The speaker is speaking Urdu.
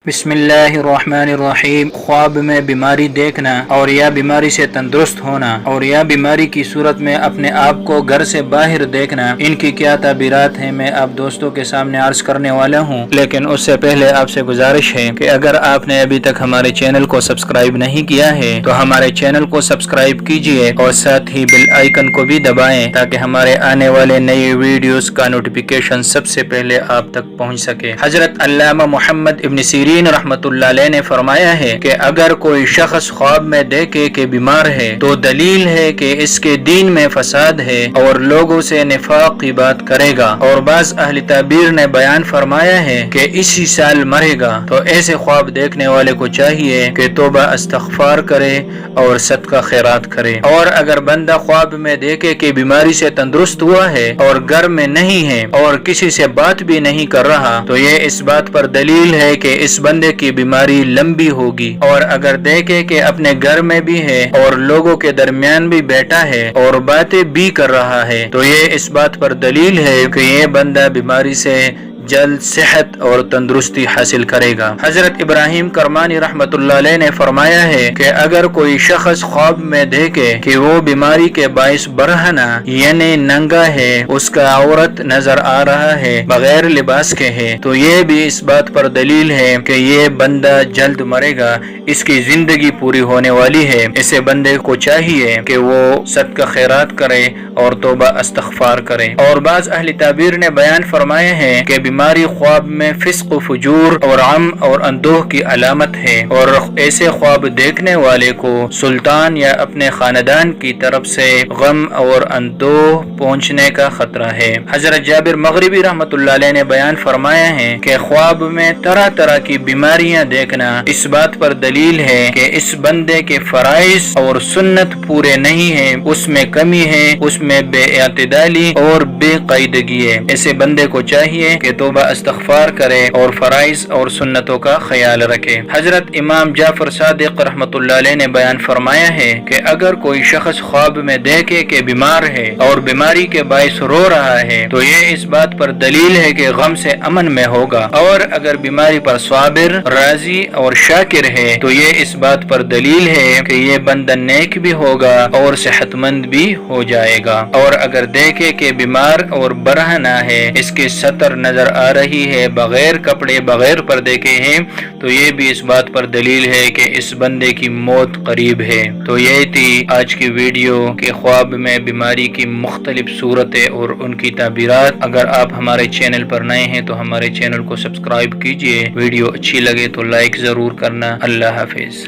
بسم اللہ الرحمن الرحیم۔ خواب میں بیماری دیکھنا اور یا بیماری سے تندرست ہونا اور یا بیماری کی صورت میں اپنے آپ کو گھر سے باہر دیکھنا، ان کی کیا تعبیرات ہیں میں آپ دوستوں کے سامنے عرض کرنے والا ہوں، لیکن اس سے پہلے آپ سے گزارش ہے کہ اگر آپ نے ابھی تک ہمارے چینل کو سبسکرائب نہیں کیا ہے تو ہمارے چینل کو سبسکرائب کیجئے اور ساتھ ہی بیل آئیکن کو بھی دبائیں تاکہ ہمارے آنے والے نئے ویڈیوز کا نوٹیفیکیشن سب سے پہلے آپ تک پہنچ سکے۔ حضرت علامہ محمد ابن سیرین رحمت اللہ علیہ نے فرمایا ہے کہ اگر کوئی شخص خواب میں دیکھے کہ بیمار ہے تو دلیل ہے کہ اس کے دین میں فساد ہے اور لوگوں سے نفاق کی بات کرے گا، اور بعض اہل تعبیر نے بیان فرمایا ہے کہ اسی سال مرے گا۔ تو ایسے خواب دیکھنے والے کو چاہیے کہ توبہ استغفار کرے اور صدقہ خیرات کرے، اور اگر بندہ خواب میں دیکھے کہ بیماری سے تندرست ہوا ہے اور گھر میں نہیں ہے اور کسی سے بات بھی نہیں کر رہا تو یہ اس بات پر دلیل ہے کہ اس بندے کی بیماری لمبی ہوگی، اور اگر دیکھے کہ اپنے گھر میں بھی ہے اور لوگوں کے درمیان بھی بیٹھا ہے اور باتیں بھی کر رہا ہے تو یہ اس بات پر دلیل ہے کہ یہ بندہ بیماری سے جلد صحت اور تندرستی حاصل کرے گا۔ حضرت ابراہیم کرمانی رحمت اللہ علیہ نے فرمایا ہے کہ اگر کوئی شخص خواب میں دیکھے کہ وہ بیماری کے باعث برہنہ یعنی ننگا ہے، اس کا عورت نظر آ رہا ہے بغیر لباس کے ہے، تو یہ بھی اس بات پر دلیل ہے کہ یہ بندہ جلد مرے گا، اس کی زندگی پوری ہونے والی ہے۔ اسے بندے کو چاہیے کہ وہ صدقہ خیرات کرے اور توبہ استغفار کرے۔ اور بعض اہل تعبیر نے بیان فرمائے ہیں کہ بیماری خواب میں فسق و فجور اور غم اور اندوہ کی علامت ہے، اور ایسے خواب دیکھنے والے کو سلطان یا اپنے خاندان کی طرف سے غم اور اندوہ پہنچنے کا خطرہ ہے۔ حضرت جابر مغربی رحمت اللہ علیہ نے بیان فرمایا ہے کہ خواب میں طرح طرح کی بیماریاں دیکھنا اس بات پر دلیل ہے کہ اس بندے کے فرائض اور سنت پورے نہیں ہیں، اس میں کمی ہے، اس میں بے اعتدالی اور بے قاعدگی ہے۔ ایسے بندے کو چاہیے کہ توبہ استغفار کرے اور فرائض اور سنتوں کا خیال رکھے۔ حضرت امام جعفر صادق رحمت اللہ علیہ نے بیان فرمایا ہے کہ اگر کوئی شخص خواب میں دیکھے کہ بیمار ہے اور بیماری کے باعث رو رہا ہے تو یہ اس بات پر دلیل ہے کہ غم سے امن میں ہوگا، اور اگر بیماری پر صابر، راضی اور شاکر ہے تو یہ اس بات پر دلیل ہے کہ یہ بندہ نیک بھی ہوگا اور صحت مند بھی ہو جائے گا، اور اگر دیکھے کہ بیمار اور برہنہ ہے، اس کے سطر نظر آ رہی ہے بغیر کپڑے بغیر پردے کے ہیں، تو یہ بھی اس بات پر دلیل ہے کہ اس بندے کی موت قریب ہے۔ تو یہ تھی آج کی ویڈیو کہ خواب میں بیماری کی مختلف صورتیں اور ان کی تعبیرات۔ اگر آپ ہمارے چینل پر نئے ہیں تو ہمارے چینل کو سبسکرائب کیجئے، ویڈیو اچھی لگے تو لائک ضرور کرنا۔ اللہ حافظ۔